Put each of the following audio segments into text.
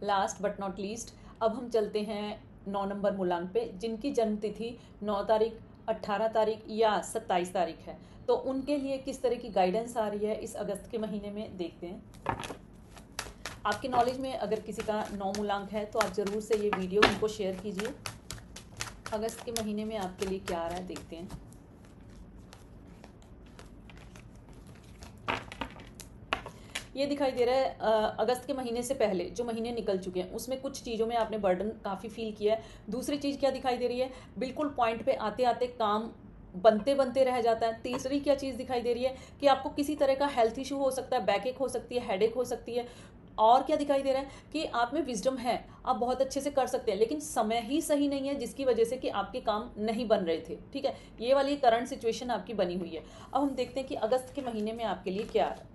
Last but not least, अब हम चलते हैं 9 नंबर मूलांक पे, जिनकी जन्म तिथि 9 तारीख, 18 तारीख या 27 तारीख है। तो उनके लिए किस तरह की गाइडेंस आ रही है इस अगस्त के महीने में, देखते हैं। आपकी नॉलेज में अगर किसी का 9 मूलांक है तो आप ज़रूर से ये वीडियो उनको शेयर कीजिए। अगस्त के महीने में आपके लिए क्या आ रहा है, देखते हैं। ये दिखाई दे रहा है अगस्त के महीने से पहले जो महीने निकल चुके हैं उसमें कुछ चीज़ों में आपने बर्डन काफ़ी फील किया है। दूसरी चीज़ क्या दिखाई दे रही है, बिल्कुल पॉइंट पे आते आते काम बनते बनते रह जाता है। तीसरी क्या चीज़ दिखाई दे रही है कि आपको किसी तरह का हेल्थ इशू हो सकता है, बैक एक हो सकती है, हेडेक हो सकती है। और क्या दिखाई दे रहा है कि आप में विजडम है, आप बहुत अच्छे से कर सकते हैं, लेकिन समय ही सही नहीं है जिसकी वजह से कि आपके काम नहीं बन रहे थे। ठीक है, ये वाली करंट सिचुएशन आपकी बनी हुई है। अब हम देखते हैं कि अगस्त के महीने में आपके लिए क्या आ रहा है।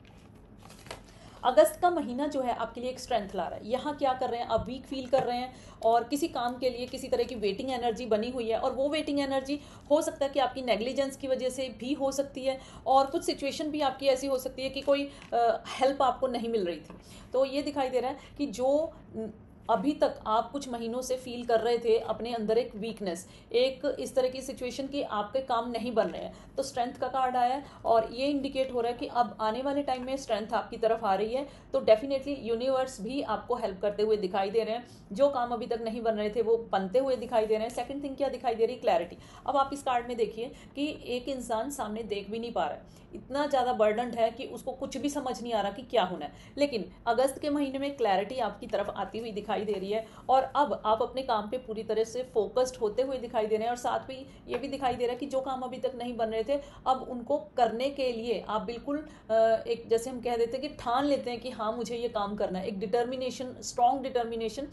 अगस्त का महीना जो है आपके लिए एक स्ट्रेंथ ला रहा है। यहाँ क्या कर रहे हैं, आप वीक फील कर रहे हैं और किसी काम के लिए किसी तरह की वेटिंग एनर्जी बनी हुई है, और वो वेटिंग एनर्जी हो सकता है कि आपकी नेग्लिजेंस की वजह से भी हो सकती है, और कुछ सिचुएशन भी आपकी ऐसी हो सकती है कि कोई हेल्प आपको नहीं मिल रही थी। तो ये दिखाई दे रहा है कि जो अभी तक आप कुछ महीनों से फील कर रहे थे अपने अंदर एक वीकनेस, एक इस तरह की सिचुएशन कि आपके काम नहीं बन रहे हैं, तो स्ट्रेंथ का कार्ड आया है और ये इंडिकेट हो रहा है कि अब आने वाले टाइम में स्ट्रेंथ आपकी तरफ आ रही है। तो डेफिनेटली यूनिवर्स भी आपको हेल्प करते हुए दिखाई दे रहे हैं। जो काम अभी तक नहीं बन रहे थे वो बनते हुए दिखाई दे रहे हैं। सेकंड थिंग क्या दिखाई दे रही है, क्लैरिटी। अब आप इस कार्ड में देखिए कि एक इंसान सामने देख भी नहीं पा रहा है, इतना ज़्यादा बर्डनड है कि उसको कुछ भी समझ नहीं आ रहा कि क्या होना है। लेकिन अगस्त के महीने में क्लैरिटी आपकी तरफ आती हुई दिखाई दे रही है और अब आप अपने काम पे पूरी तरह से फोकस्ड होते हुए दिखाई दे रहे हैं। और साथ में ये भी दिखाई दे रहा है कि जो काम अभी तक नहीं बन रहे थे, अब उनको करने के लिए आप बिल्कुल एक जैसे हम कह देते हैं कि ठान लेते हैं कि हाँ मुझे ये काम करना है। एक डिटर्मिनेशन, स्ट्रॉन्ग डिटर्मिनेशन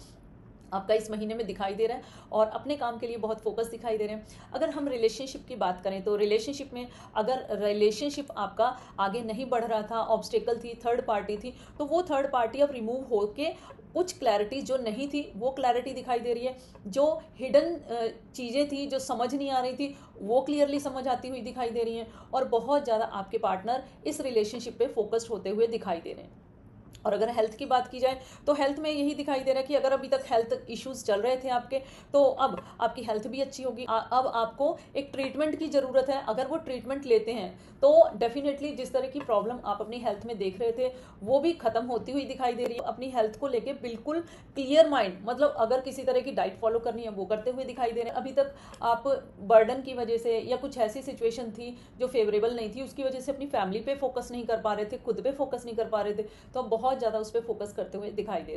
आपका इस महीने में दिखाई दे रहा है और अपने काम के लिए बहुत फोकस दिखाई दे रहे हैं। अगर हम रिलेशनशिप की बात करें तो रिलेशनशिप में अगर रिलेशनशिप आपका आगे नहीं बढ़ रहा था, ऑब्स्टेकल थी, थर्ड पार्टी थी, तो वो थर्ड पार्टी अब रिमूव होके कुछ क्लैरिटी जो नहीं थी वो क्लैरिटी दिखाई दे रही है। जो हिडन चीज़ें थी जो समझ नहीं आ रही थी वो क्लियरली समझ आती हुई दिखाई दे रही हैं, और बहुत ज़्यादा आपके पार्टनर इस रिलेशनशिप पे फोकस्ड होते हुए दिखाई दे रहे हैं। और अगर हेल्थ की बात की जाए तो हेल्थ में यही दिखाई दे रहा है कि अगर अभी तक हेल्थ इश्यूज चल रहे थे आपके, तो अब आपकी हेल्थ भी अच्छी होगी। अब आपको एक ट्रीटमेंट की ज़रूरत है। अगर वो ट्रीटमेंट लेते हैं तो डेफिनेटली जिस तरह की प्रॉब्लम आप अपनी हेल्थ में देख रहे थे वो भी खत्म होती हुई दिखाई दे रही है। अपनी हेल्थ को लेके बिल्कुल क्लियर माइंड, मतलब अगर किसी तरह की डाइट फॉलो करनी है वो करते हुए दिखाई दे रहे हैं। अभी तक आप बर्डन की वजह से या कुछ ऐसी सिचुएशन थी जो फेवरेबल नहीं थी उसकी वजह से अपनी फैमिली पे फोकस नहीं कर पा रहे थे, खुद पे फोकस नहीं कर पा रहे थे, तो अब बहुत ज़्यादा उस पर फोकस करते हुए दिखाई दे रहे हैं।